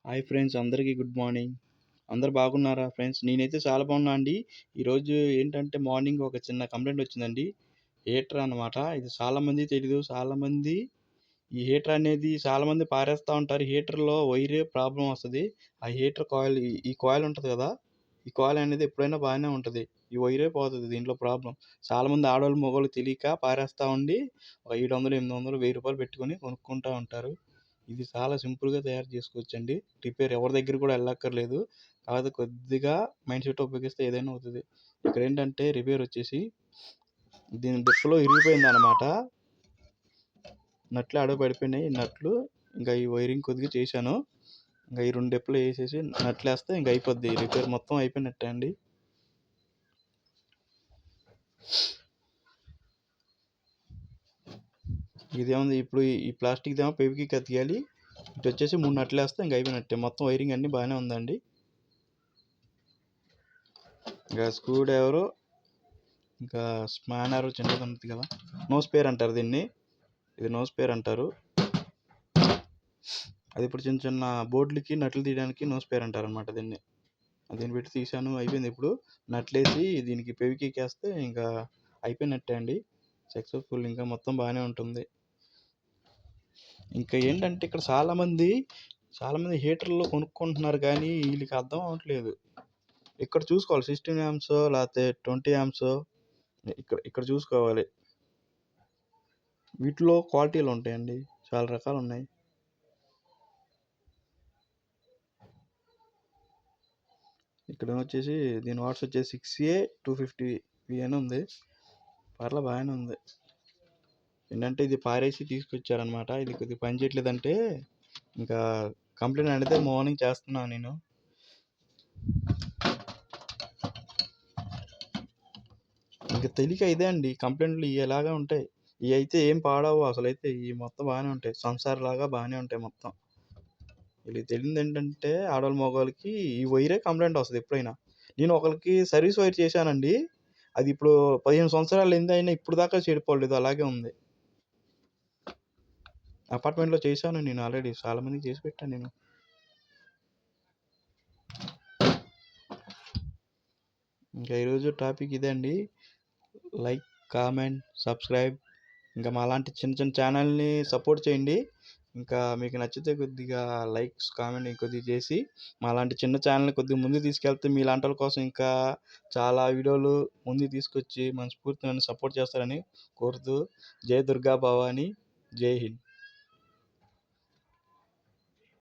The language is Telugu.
హాయ్ ఫ్రెండ్స్, అందరికీ గుడ్ మార్నింగ్. అందరూ బాగున్నారా ఫ్రెండ్స్? నేనైతే చాలా బాగున్నా అండి. ఈరోజు ఏంటంటే మార్నింగ్ ఒక చిన్న కంప్లెయింట్ వచ్చిందండి. హీటర్ అనమాట. ఇది చాలామందికి తెలీదు. చాలామంది ఈ హీటర్ అనేది చాలామంది పారేస్తా ఉంటారు. హీటర్‌లో వైరే ప్రాబ్లమ్ వస్తది. ఆ హీటర్ కాయిల్ ఈ కాయిల్ ఉంటది కదా! ఈ కాయిల్ అనేది ఎప్పుడైనా బానే ఉంటది. ఈ వైరే పోతది దీంట్లో ప్రాబ్లమ్. చాలామంది ఆడోళ్ళు, మగోళ్ళు తెలియక పారేస్తా ఉండి ఒక 700, 800, రూ. 1000 పెట్టుకొని కొనుక్కుంటా ఉంటారు. ఇది చాలా సింపుల్‌గా తయారు చేసుకోవచ్చండి. రిపేర్ ఎవరి దగ్గరికి కూడా ఎళ్ళక్కర్లేదు. కాకపోతే కొద్దిగా మైండ్ సెట్ ఉపయోగిస్తే ఏదైనా అవుతది. ఇక్కడేంటంటే రిపేర్ వచ్చేసి దీని డిప్పలో ఇరిగిపోయిందనమాట. నట్లు ఆడ పడిపోయినాయి నట్లు. ఇంకా ఈ వైరింగ్ కొద్దిగా చేశాను. ఇంకా ఈ 2 డిప్పలు ఏసేసి నట్లేస్తే ఇంక అయిపోద్ది. రిపేర్ మొత్తం అయిపోయినట్టే అండి. ఇదేముంది ఇప్పుడు ఈ ప్లాస్టిక్‌దేమో ఫెవిక్విక్ అతికియాలి. ఇటొచ్చేసి 3 నట్లేస్తే ఇంక అయిపోయినట్టే. మొత్తం వైరింగ్ అన్నీ బాగానే ఉందండి. ఇంకా స్క్రూ డ్రైవరు, ఇంకా స్పానర్ చిన్నది ఉంటుంది కదా, నో స్పేర్ అంటారు దీన్ని. ఇది నో స్పేర్ అంటారు. అది ఇప్పుడు చిన్న చిన్న బోర్డులకి నట్లు తీయడానికి నో స్పేర్ అంటారనమాట దీన్ని. దీన్ని పెట్టి తీసాను, అయిపోయింది. ఇప్పుడు నట్లేసి దీనికి ఫెవిక్విక్ వేస్తే ఇంకా అయిపోయినట్టే అండి. సక్సెస్ఫుల్. ఇంకా మొత్తం బాగానే ఉంటుంది. ఇంకా ఏంటంటే ఇక్కడ చాలామంది హీటర్లు కొనుక్కుంటున్నారు కానీ వీళ్ళకి అర్థం అవ్వట్లేదు. ఇక్కడ చూసుకోవాలి 16 యామ్సో లేకపోతే 20 యామ్సో ఇక్కడ చూసుకోవాలి. వీటిలో క్వాలిటీలు ఉంటాయండి. చాలా రకాలు ఉన్నాయి. ఇక్కడ వచ్చేసి దీని వాట్స్ వచ్చేసి 6A 250 అని ఉంది. పర్లే బాగానే ఉంది. ఏంటంటే ఇది పారేసి తీసుకొచ్చారనమాట. ఇది కొద్దిగా పని చేయట్లేదంటే ఇంకా కంప్లైంట్ అనేది మార్నింగ్ చేస్తున్నాను నేను. ఇంక తెలియక ఇదే అండి, కంప్లైంట్లు ఇలాగా ఉంటాయి. ఇవి అయితే ఏం పాడవు అసలైతే. ఇవి మొత్తం బాగానే ఉంటాయి. సంసార్ లాగా బాగానే ఉంటాయి మొత్తం. వీళ్ళకి తెలియదు ఏంటంటే ఆడవాళ్ళ మగవాళ్ళకి ఈ వైరే కంప్లైంట్ వస్తుంది ఎప్పుడైనా. నేను ఒకరికి సర్వీస్ వైర్ చేశానండి. అది ఇప్పుడు 15 సంవత్సరాలు అయినా ఇప్పుడు దాకా చెడిపోలేదు, అలాగే ఉంది. అపార్ట్మెంట్లో చేశాను నేను ఆల్రెడీ. చాలా మందికి చేసి పెట్టాను నేను. ఇంకా ఈరోజు టాపిక్ ఇదే అండి. Like, comment, subscribe. ఇంకా మాలాంటి చిన్న చిన్న ఛానల్ని సపోర్ట్ చేయండి. ఇంకా మీకు నచ్చితే కొద్దిగా లైక్స్, కామెంట్ కొద్దిగా చేసి మాలాంటి చిన్న ఛానల్ని కొద్దిగా ముందుకు తీసుకెళ్తే మీలాంటి వాళ్ళ కోసం ఇంకా చాలా వీడియోలు ముందుకు తీసుకొచ్చి మనస్ఫూర్తిగా నన్ను సపోర్ట్ చేస్తారని కోరుతూ, జై దుర్గా భవాని, జై హింద్.